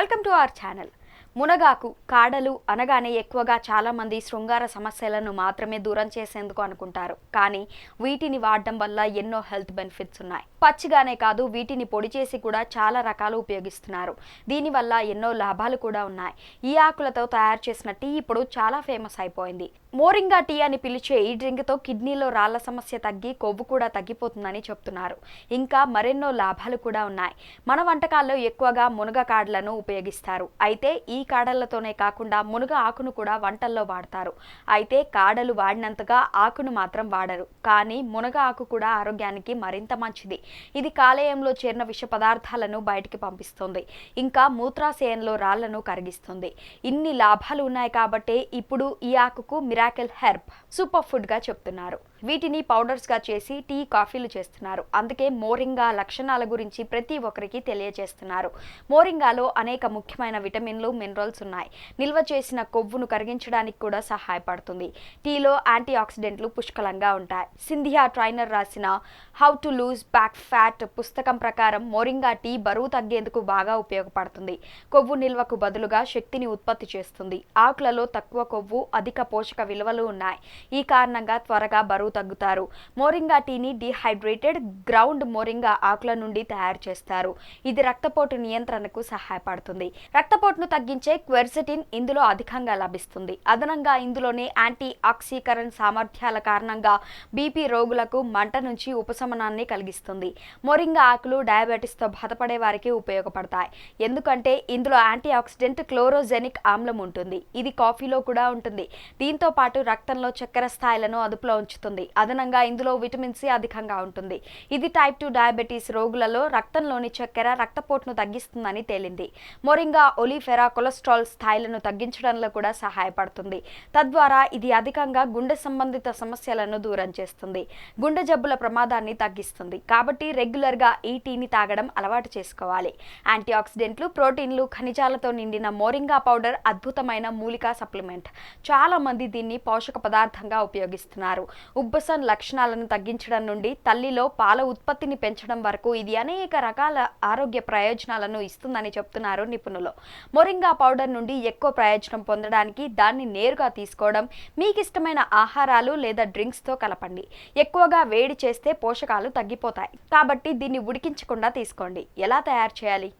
Welcome to our channel. మునగాకు కాడలు అనగానే ఎక్కువగా చాలామంది శృంగార సమస్యలను మాత్రమే దూరం చేసేందుకు అనుకుంటారు. కానీ వీటిని వాడడం వల్ల ఎన్నో హెల్త్ బెనిఫిట్స్ ఉన్నాయి. పచ్చిగానే కాదు, వీటిని పొడి చేసి కూడా చాలా రకాలు ఉపయోగిస్తున్నారు. దీనివల్ల ఎన్నో లాభాలు కూడా ఉన్నాయి. ఈ ఆకులతో తయారు చేసిన టీ ఇప్పుడు చాలా ఫేమస్ అయిపోయింది. మోరింగా టీ అని పిలిచే ఈ డ్రింక్తో కిడ్నీలో రాళ్ల సమస్య తగ్గి కొవ్వు కూడా తగ్గిపోతుందని చెప్తున్నారు. ఇంకా మరెన్నో లాభాలు కూడా ఉన్నాయి. మన వంటకాల్లో ఎక్కువగా మునగ కాడలను ఉపయోగిస్తారు. అయితే ఈ కాడలతోనే కాకుండా మునగ ఆకును కూడా వంటల్లో వాడతారు. అయితే కాడలు వాడినంతగా ఆకును మాత్రం వాడరు. కానీ మునగ ఆకు కూడా ఆరోగ్యానికి మరింత మంచిది. ఇది కాలేయంలో చేరిన విష పదార్థాలను బయటికి పంపిస్తుంది. ఇంకా మూత్రాశయంలో రాళ్లను కరిగిస్తుంది. ఇన్ని లాభాలు ఉన్నాయి కాబట్టి ఇప్పుడు ఈ ఆకుకు మిరాకిల్ హెర్బ్ సూపర్ ఫుడ్ గా చెప్తున్నారు. వీటిని పౌడర్స్ గా చేసి టీ కాఫీలు చేస్తున్నారు. అందుకే మోరింగా లక్షణాల గురించి ప్రతి ఒక్కరికి తెలియజేస్తున్నారు. మోరింగాలో అనేక ముఖ్యమైన విటమిన్లు, మినరల్స్ ఉన్నాయి. నిల్వ చేసిన కొవ్వును కరిగించడానికి కూడా సహాయపడుతుంది. టీలో యాంటీ ఆక్సిడెంట్లు పుష్కలంగా ఉంటాయి. సింధియా ట్రైనర్ రాసిన how to lose back fat పుస్తకం ప్రకారం మోరింగా టీ బరువు తగ్గేందుకు బాగా ఉపయోగపడుతుంది. కొవ్వు నిల్వకు బదులుగా శక్తిని ఉత్పత్తి చేస్తుంది. ఆకులలో తక్కువ కొవ్వు, అధిక పోషక విలువలు ఉన్నాయి. ఈ కారణంగా త్వరగా బరువు తగ్గుతారు. మోరింగా టీని డిహైడ్రేటెడ్ గ్రౌండ్ మోరింగా ఆకుల నుండి తయారు చేస్తారు. ఇది రక్తపోటు నియంత్రణకు సహాయపడుతుంది. రక్తపోటును తగ్గించే క్వెర్సెటిన్ ఇందులో అధికంగా లభిస్తుంది. అదనంగా ఇందులోని యాంటీ ఆక్సీకరణ సామర్థ్యాల కారణంగా బీపీ రోగులకు మంట నుంచి ఉపశమనాన్ని కలిగిస్తుంది. మోరింగా ఆకులు డయాబెటిస్తో బాధపడే వారికి ఉపయోగపడతాయి. ఎందుకంటే ఇందులో యాంటీ ఆక్సిడెంట్ క్లోరోజెనిక్ ఆమ్లం ఉంటుంది. ఇది కాఫీలో కూడా ఉంటుంది. దీంతో పాటు రక్తంలో చక్కెర స్థాయిలను అదుపులో ఉంచుతుంది. అదనంగా ఇందులో విటమిన్ సి అధికంగా ఉంటుంది. ఇది టైప్ 2 డయాబెటీస్ రోగులలో రక్తంలోని చక్కెర, రక్తపోటును తగ్గిస్తుందని తేలింది. మోరింగా ఒలిఫెరా కొలెస్ట్రాల్ స్థాయిలను తగ్గించడంలో కూడా సహాయపడుతుంది. తద్వారా ఇది అధికంగా గుండె సంబంధిత సమస్యలను దూరం చేస్తుంది. గుండె జబ్బుల ప్రమాదాన్ని తగ్గిస్తుంది. కాబట్టి రెగ్యులర్ గా ఈ టీని తాగడం అలవాటు చేసుకోవాలి. యాంటీ ఆక్సిడెంట్లు, ప్రోటీన్లు, ఖనిజాలతో నిండిన మోరింగా పౌడర్ అద్భుతమైన మూలికా సప్లిమెంట్. చాలా మంది దీన్ని పోషక పదార్థంగా ఉపయోగిస్తున్నారు. ఉబ్బసం లక్షణాలను తగ్గించడం నుండి తల్లిలో పాల ఉత్పత్తిని పెంచడం వరకు ఇది అనేక రకాల ఆరోగ్య ప్రయోజనాలను ఇస్తుందని చెప్తున్నారు నిపుణులు. మోరింగా పౌడర్ నుండి ఎక్కువ ప్రయోజనం పొందడానికి దాన్ని నేరుగా తీసుకోవడం, మీకు ఇష్టమైన ఆహారాలు లేదా డ్రింక్స్తో కలపండి. ఎక్కువగా వేడి చేస్తే పోషకాలు తగ్గిపోతాయి. కాబట్టి దీన్ని ఉడికించకుండా తీసుకోండి. ఎలా తయారు చేయాలి?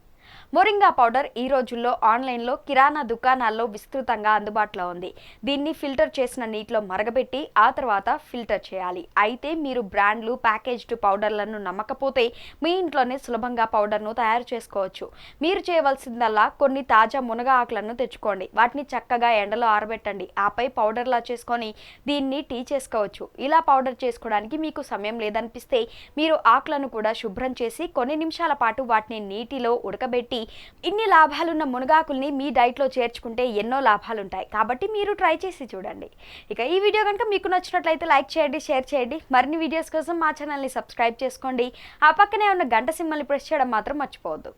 మోరింగా పౌడర్ ఈ రోజుల్లో ఆన్లైన్లో కిరాణా దుకాణాల్లో విస్తృతంగా అందుబాటులో ఉంది. దీన్ని ఫిల్టర్ చేసిన నీటిలో మరగబెట్టి ఆ తర్వాత ఫిల్టర్ చేయాలి. అయితే మీరు బ్రాండ్లు, ప్యాకేజ్డ్ పౌడర్లను నమ్మకపోతే మీ ఇంట్లోనే సులభంగా పౌడర్ను తయారు చేసుకోవచ్చు. మీరు చేయవలసిందల్లా కొన్ని తాజా మునగ ఆకులను తెచ్చుకోండి. వాటిని చక్కగా ఎండలో ఆరబెట్టండి. ఆపై పౌడర్లా చేసుకొని దీన్ని టీ చేసుకోవచ్చు. ఇలా పౌడర్ చేసుకోవడానికి మీకు సమయం లేదనిపిస్తే మీరు ఆకులను కూడా శుభ్రం చేసి కొన్ని నిమిషాల పాటు వాటిని నీటిలో ఉడకబెట్టి ఇన్ని లాభాలున్న మునగాకుల్ని మీ డైట్లో చేర్చుకుంటే ఎన్నో లాభాలుంటాయి. కాబట్టి మీరు ట్రై చేసి చూడండి. ఇక ఈ వీడియో కనుక మీకు నచ్చినట్లయితే లైక్ చేయండి, షేర్ చేయండి. మరిన్ని వీడియోస్ కోసం మా ఛానల్ని సబ్స్క్రైబ్ చేసుకోండి. ఆ పక్కనే ఉన్న గంట సింబల్ని ప్రెస్ చేయడం మాత్రం మర్చిపోవద్దు.